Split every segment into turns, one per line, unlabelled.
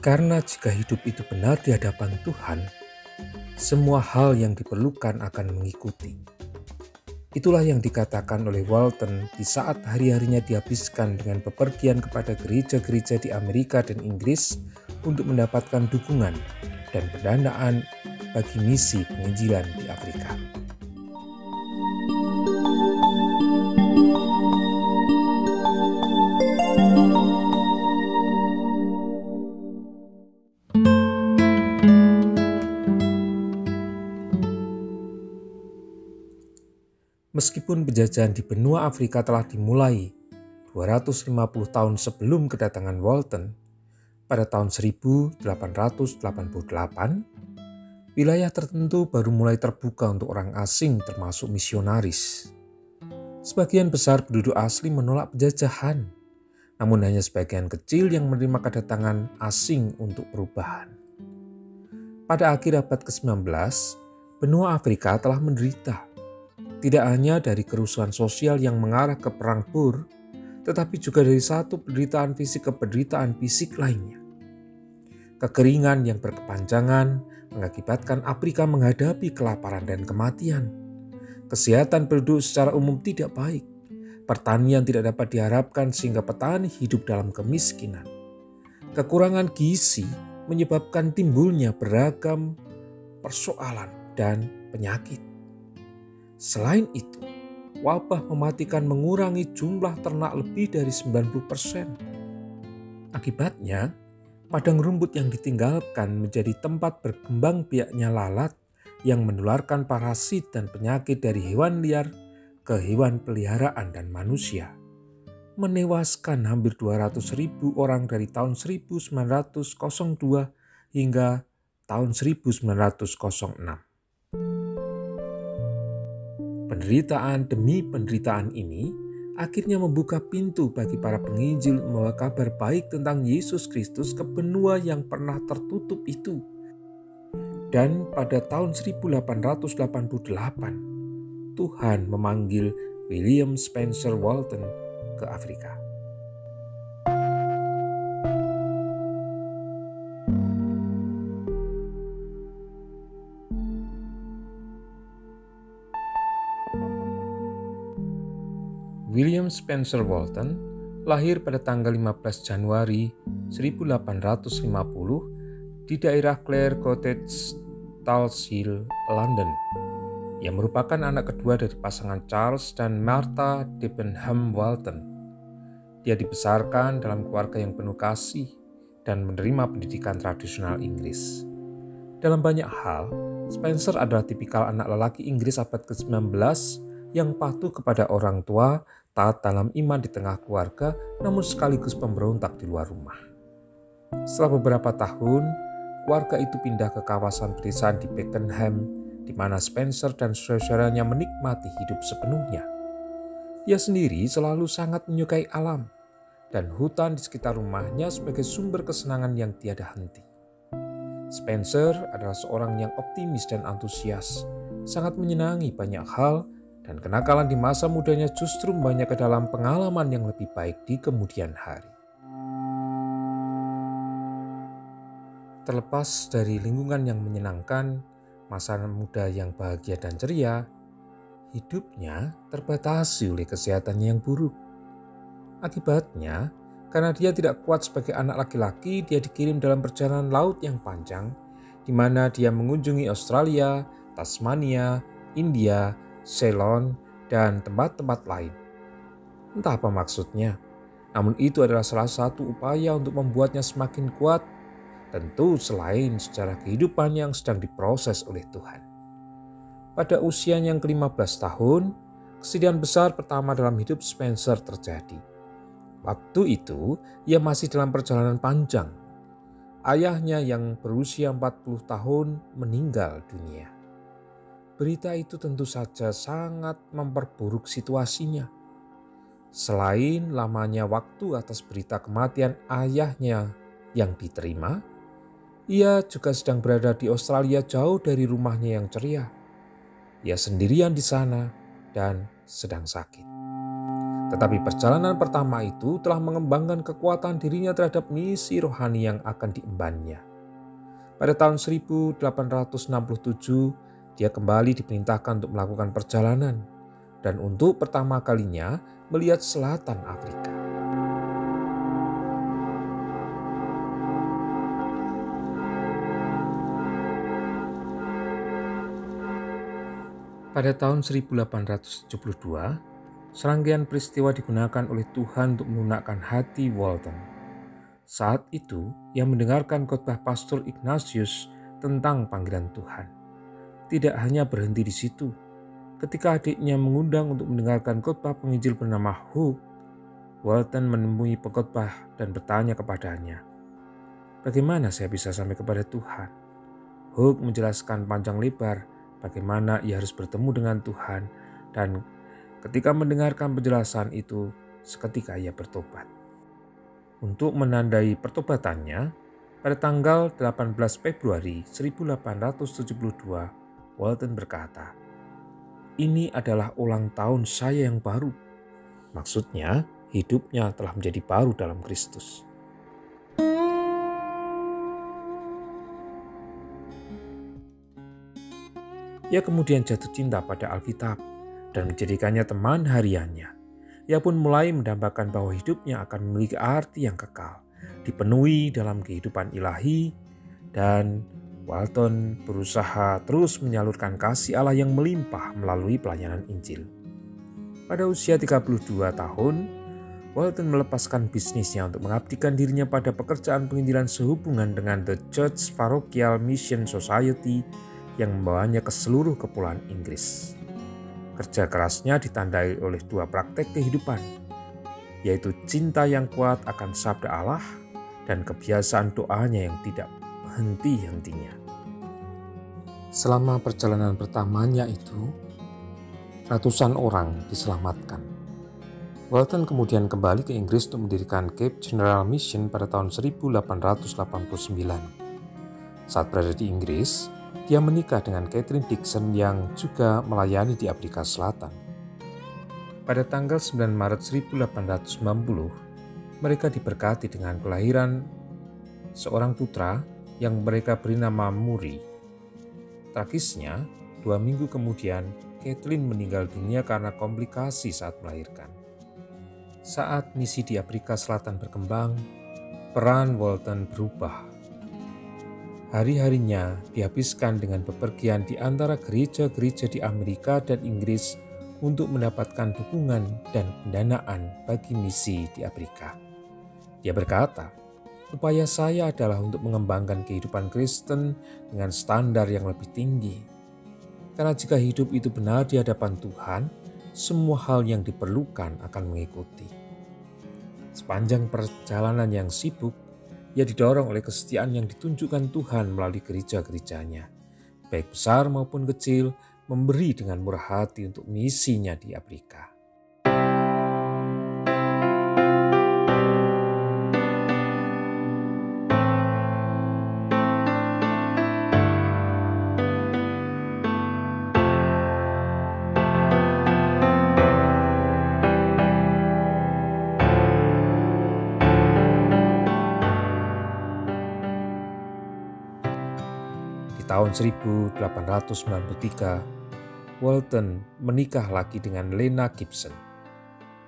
Karena jika hidup itu benar di hadapan Tuhan, semua hal yang diperlukan akan mengikuti. Itulah yang dikatakan oleh Walton di saat hari-harinya dihabiskan dengan bepergian kepada gereja-gereja di Amerika dan Inggris untuk mendapatkan dukungan dan pendanaan bagi misi penginjilan di Afrika. Meskipun penjajahan di benua Afrika telah dimulai 250 tahun sebelum kedatangan Walton, pada tahun 1888, wilayah tertentu baru mulai terbuka untuk orang asing termasuk misionaris. Sebagian besar penduduk asli menolak penjajahan, namun hanya sebagian kecil yang menerima kedatangan asing untuk perubahan. Pada akhir abad ke-19, benua Afrika telah menderita. Tidak hanya dari kerusuhan sosial yang mengarah ke perang Boer, tetapi juga dari satu penderitaan fisik ke penderitaan fisik lainnya. Kekeringan yang berkepanjangan mengakibatkan Afrika menghadapi kelaparan dan kematian. Kesehatan penduduk secara umum tidak baik. Pertanian tidak dapat diharapkan sehingga petani hidup dalam kemiskinan. Kekurangan gizi menyebabkan timbulnya beragam persoalan dan penyakit. Selain itu, wabah mematikan mengurangi jumlah ternak lebih dari 90%. Akibatnya, padang rumput yang ditinggalkan menjadi tempat berkembang biaknya lalat yang menularkan parasit dan penyakit dari hewan liar ke hewan peliharaan dan manusia, menewaskan hampir 200.000 orang dari tahun 1902 hingga tahun 1906. Penderitaan demi penderitaan ini akhirnya membuka pintu bagi para penginjil membawa kabar baik tentang Yesus Kristus ke benua yang pernah tertutup itu. Dan pada tahun 1888, Tuhan memanggil William Spencer Walton ke Afrika. William Spencer Walton lahir pada tanggal 15 Januari 1850 di daerah Clare Cottage, Tulse Hill, London. Ia merupakan anak kedua dari pasangan Charles dan Martha Debenham Walton. Dia dibesarkan dalam keluarga yang penuh kasih dan menerima pendidikan tradisional Inggris. Dalam banyak hal, Spencer adalah tipikal anak lelaki Inggris abad ke-19 yang patuh kepada orang tua, taat dalam iman di tengah keluarga, namun sekaligus pemberontak di luar rumah. Setelah beberapa tahun, keluarga itu pindah ke kawasan pedesaan di Beckenham, di mana Spencer dan saudara-saudaranya menikmati hidup sepenuhnya. Dia sendiri selalu sangat menyukai alam, dan hutan di sekitar rumahnya sebagai sumber kesenangan yang tiada henti. Spencer adalah seorang yang optimis dan antusias, sangat menyenangi banyak hal, dan kenakalan di masa mudanya justru banyak ke dalam pengalaman yang lebih baik di kemudian hari. Terlepas dari lingkungan yang menyenangkan, masa muda yang bahagia dan ceria, hidupnya terbatasi oleh kesehatannya yang buruk. Akibatnya, karena dia tidak kuat sebagai anak laki-laki, dia dikirim dalam perjalanan laut yang panjang, di mana dia mengunjungi Australia, Tasmania, India, Ceylon, dan tempat-tempat lain. Entah apa maksudnya, namun itu adalah salah satu upaya untuk membuatnya semakin kuat, tentu selain secara kehidupan yang sedang diproses oleh Tuhan. Pada usia yang ke-15 tahun, kesedihan besar pertama dalam hidup Spencer terjadi. Waktu itu, ia masih dalam perjalanan panjang. Ayahnya yang berusia 40 tahun meninggal dunia. Berita itu tentu saja sangat memperburuk situasinya. Selain lamanya waktu atas berita kematian ayahnya yang diterima, ia juga sedang berada di Australia jauh dari rumahnya yang ceria. Ia sendirian di sana dan sedang sakit. Tetapi perjalanan pertama itu telah mengembangkan kekuatan dirinya terhadap misi rohani yang akan diembannya. Pada tahun 1867, dia kembali diperintahkan untuk melakukan perjalanan dan untuk pertama kalinya melihat selatan Afrika. Pada tahun 1872, serangkaian peristiwa digunakan oleh Tuhan untuk melunakkan hati Walton. Saat itu, ia mendengarkan khotbah Pastor Ignatius tentang panggilan Tuhan. Tidak hanya berhenti di situ. Ketika adiknya mengundang untuk mendengarkan khotbah penginjil bernama Hugh, Walton menemui pengkhotbah dan bertanya kepadanya, "Bagaimana saya bisa sampai kepada Tuhan?" Hugh menjelaskan panjang lebar bagaimana ia harus bertemu dengan Tuhan, dan ketika mendengarkan penjelasan itu, seketika ia bertobat. Untuk menandai pertobatannya, pada tanggal 18 Februari 1872, Walton berkata, "Ini adalah ulang tahun saya yang baru." Maksudnya, hidupnya telah menjadi baru dalam Kristus. Ia kemudian jatuh cinta pada Alkitab dan menjadikannya teman hariannya. Ia pun mulai mendambakan bahwa hidupnya akan memiliki arti yang kekal, dipenuhi dalam kehidupan ilahi, dan Walton berusaha terus menyalurkan kasih Allah yang melimpah melalui pelayanan Injil. Pada usia 32 tahun, Walton melepaskan bisnisnya untuk mengabdikan dirinya pada pekerjaan penginjilan sehubungan dengan The Church Parochial Mission Society yang membawanya ke seluruh kepulauan Inggris. Kerja kerasnya ditandai oleh dua praktek kehidupan, yaitu cinta yang kuat akan sabda Allah dan kebiasaan doanya yang tidak henti-hentinya. Selama perjalanan pertamanya itu, ratusan orang diselamatkan. Walton kemudian kembali ke Inggris untuk mendirikan Cape General Mission pada tahun 1889. Saat berada di Inggris, dia menikah dengan Catherine Dixon yang juga melayani di Afrika Selatan. Pada tanggal 9 Maret 1890, mereka diberkati dengan kelahiran seorang putra yang mereka beri nama Murray. Tragisnya, 2 minggu kemudian, Catherine meninggal dunia karena komplikasi saat melahirkan. Saat misi di Afrika Selatan berkembang, peran Walton berubah. Hari-harinya dihabiskan dengan bepergian di antara gereja-gereja di Amerika dan Inggris untuk mendapatkan dukungan dan pendanaan bagi misi di Afrika. Dia berkata, "Upaya saya adalah untuk mengembangkan kehidupan Kristen dengan standar yang lebih tinggi. Karena jika hidup itu benar di hadapan Tuhan, semua hal yang diperlukan akan mengikuti." Sepanjang perjalanan yang sibuk, ia didorong oleh kesetiaan yang ditunjukkan Tuhan melalui gereja-gerejanya, baik besar maupun kecil, memberi dengan murah hati untuk misinya di Afrika. Tahun 1893, Walton menikah lagi dengan Lena Gibson.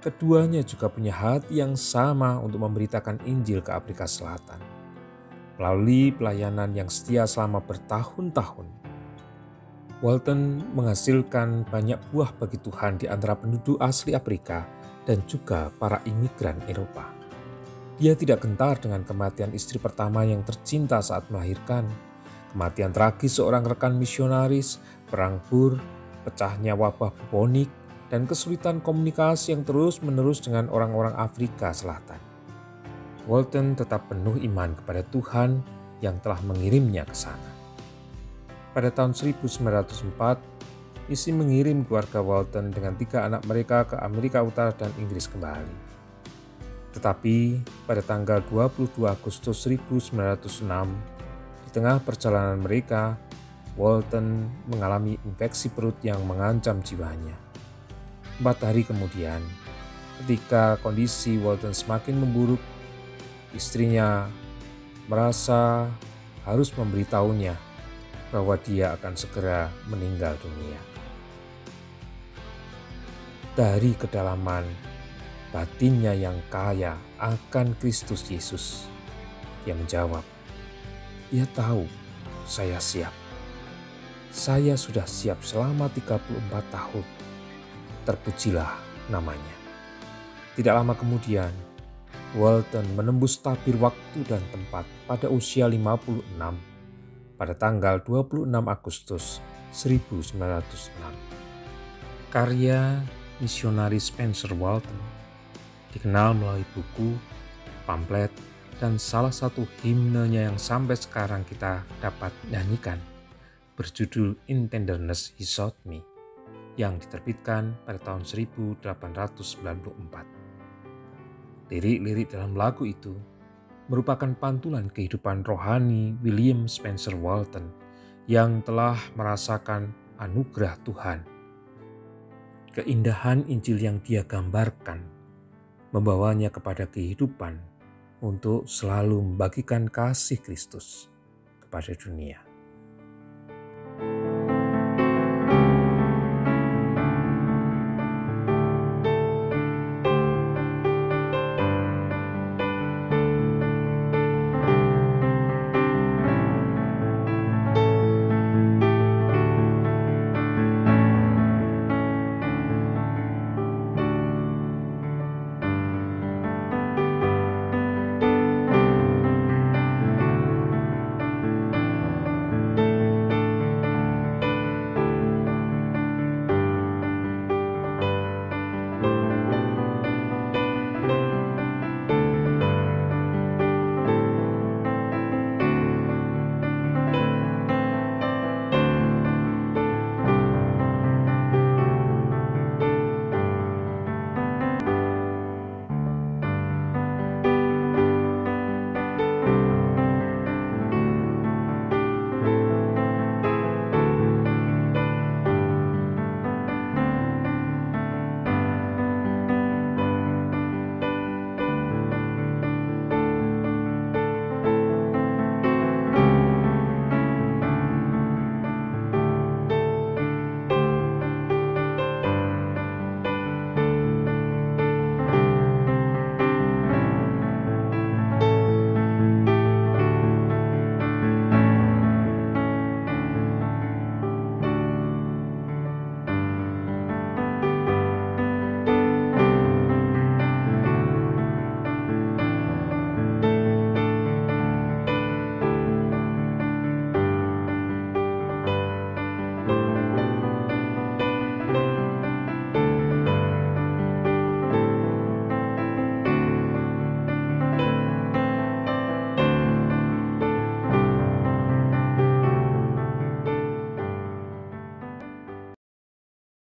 Keduanya juga punya hati yang sama untuk memberitakan Injil ke Afrika Selatan. Melalui pelayanan yang setia selama bertahun-tahun, Walton menghasilkan banyak buah bagi Tuhan di antara penduduk asli Afrika dan juga para imigran Eropa. Dia tidak gentar dengan kematian istri pertama yang tercinta saat melahirkan, kematian tragis seorang rekan misionaris, perang Boer, pecahnya wabah bubonik, dan kesulitan komunikasi yang terus-menerus dengan orang-orang Afrika Selatan. Walton tetap penuh iman kepada Tuhan yang telah mengirimnya ke sana. Pada tahun 1904, misi mengirim keluarga Walton dengan 3 anak mereka ke Amerika Utara dan Inggris kembali. Tetapi pada tanggal 22 Agustus 1906, di tengah perjalanan mereka, Walton mengalami infeksi perut yang mengancam jiwanya. 4 hari kemudian, Ketika kondisi Walton semakin memburuk, istrinya merasa harus memberitahunya bahwa dia akan segera meninggal dunia. Dari kedalaman batinnya yang kaya akan Kristus Yesus, dia menjawab, "Dia tahu saya siap. Saya sudah siap selama 34 tahun. Terpujilah namanya." Tidak lama kemudian, Walton menembus tabir waktu dan tempat pada usia 56 pada tanggal 26 Agustus 1906. Karya misionaris Spencer Walton dikenal melalui buku, pamflet, dan salah satu himnenya yang sampai sekarang kita dapat nyanyikan berjudul "In Tenderness He Showed Me" yang diterbitkan pada tahun 1894. Lirik-lirik dalam lagu itu merupakan pantulan kehidupan rohani William Spencer Walton yang telah merasakan anugerah Tuhan. Keindahan Injil yang dia gambarkan membawanya kepada kehidupan untuk selalu membagikan kasih Kristus kepada dunia.